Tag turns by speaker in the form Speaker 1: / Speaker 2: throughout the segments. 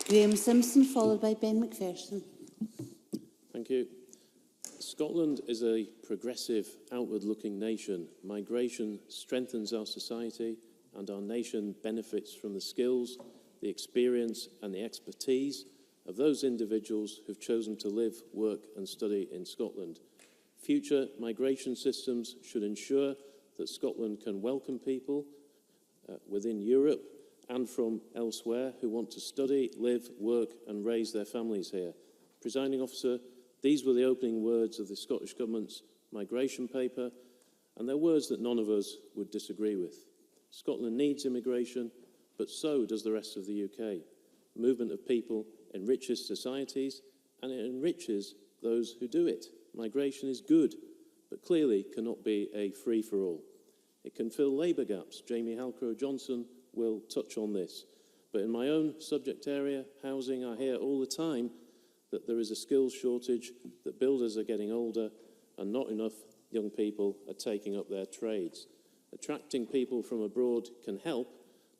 Speaker 1: Graham Simpson, followed by Ben McPherson.
Speaker 2: Thank you. Scotland is a progressive, outward-looking nation. Migration strengthens our society, and our nation benefits from the skills, the experience and the expertise of those individuals who've chosen to live, work and study in Scotland. Future migration systems should ensure that Scotland can welcome people within Europe and from elsewhere who want to study, live, work and raise their families here. Presiding Officer, these were the opening words of the Scottish Government's migration paper, and they're words that none of us would disagree with. Scotland needs immigration, but so does the rest of the UK. Movement of people enriches societies, and it enriches those who do it. Migration is good, but clearly cannot be a free-for-all. It can fill labour gaps. Jamie Halcrow-Johnson will touch on this. But in my own subject area, housing, I hear all the time that there is a skills shortage, that builders are getting older, and not enough young people are taking up their trades. Attracting people from abroad can help,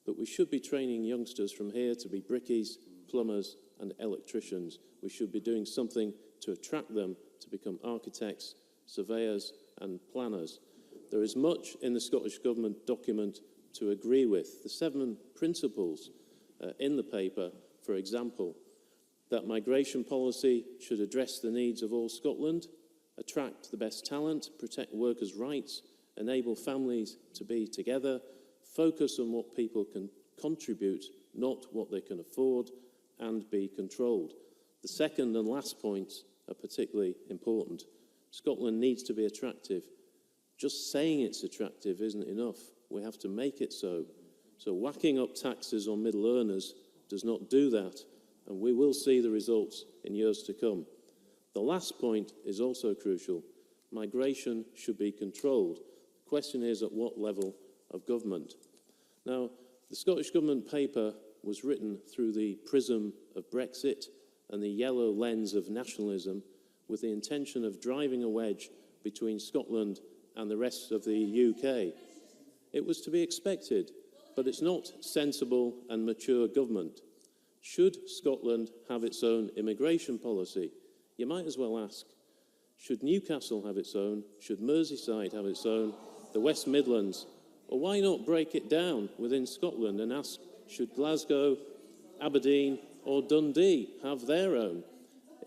Speaker 2: but we should be training youngsters from here to be brickies, plumbers and electricians. We should be doing something to attract them to become architects, surveyors and planners. There is much in the Scottish Government document to agree with. The 7 principles in the paper, for example, that migration policy should address the needs of all Scotland, attract the best talent, protect workers' rights, enable families to be together, focus on what people can contribute, not what they can afford, and be controlled. The second and last points are particularly important. Scotland needs to be attractive. Just saying it's attractive isn't enough. We have to make it so. So whacking up taxes on middle earners does not do that, and we will see the results in years to come. The last point is also crucial. Migration should be controlled. The question is at what level of government. Now, the Scottish Government paper was written through the prism of Brexit and the yellow lens of nationalism, with the intention of driving a wedge between Scotland and the rest of the UK. It was to be expected, but it's not sensible and mature government. Should Scotland have its own immigration policy? You might as well ask, should Newcastle have its own? Should Merseyside have its own? The West Midlands? Or why not break it down within Scotland and ask, should Glasgow, Aberdeen or Dundee have their own?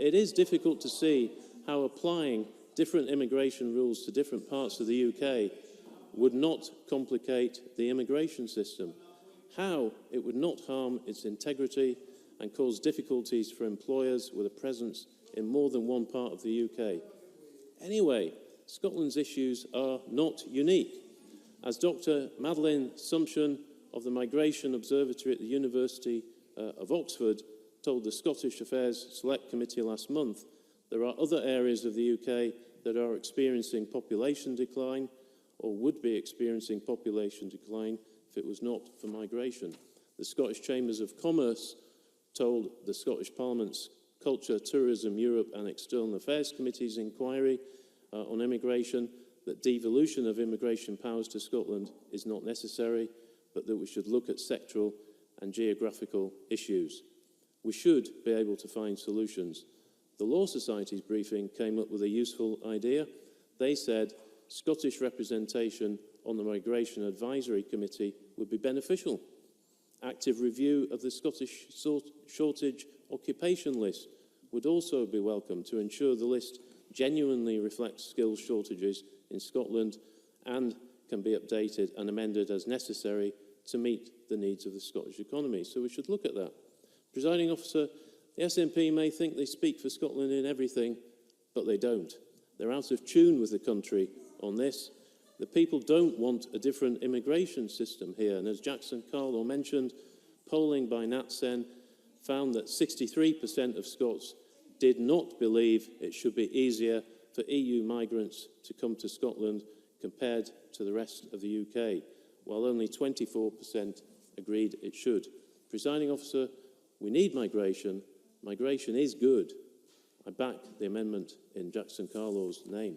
Speaker 2: It is difficult to see how applying different immigration rules to different parts of the UK would not complicate the immigration system, how it would not harm its integrity and cause difficulties for employers with a presence in more than one part of the UK. Anyway, Scotland's issues are not unique. As Dr. Madeleine Sumption of the Migration Observatory at the University of Oxford told the Scottish Affairs Select Committee last month, there are other areas of the UK that are experiencing population decline or would be experiencing population decline if it was not for migration. The Scottish Chambers of Commerce told the Scottish Parliament's Culture, Tourism, Europe and External Affairs Committee's inquiry on immigration that devolution of immigration powers to Scotland is not necessary, but that we should look at sectoral and geographical issues. We should be able to find solutions. The Law Society's briefing came up with a useful idea. They said Scottish representation on the Migration Advisory Committee would be beneficial. Active review of the Scottish shortage occupation list would also be welcome to ensure the list genuinely reflects skills shortages in Scotland and can be updated and amended as necessary to meet the needs of the Scottish economy. So we should look at that. Presiding Officer, the SNP may think they speak for Scotland in everything, but they don't. They're out of tune with the country on this. The people don't want a different immigration system here. And as Jackson Carlaw mentioned, polling by NatSen found that 63% of Scots did not believe it should be easier for EU migrants to come to Scotland compared to the rest of the UK, while only 24% agreed it should. Presiding Officer, we need migration. Migration is good. I back the amendment in Jackson Carlaw's name.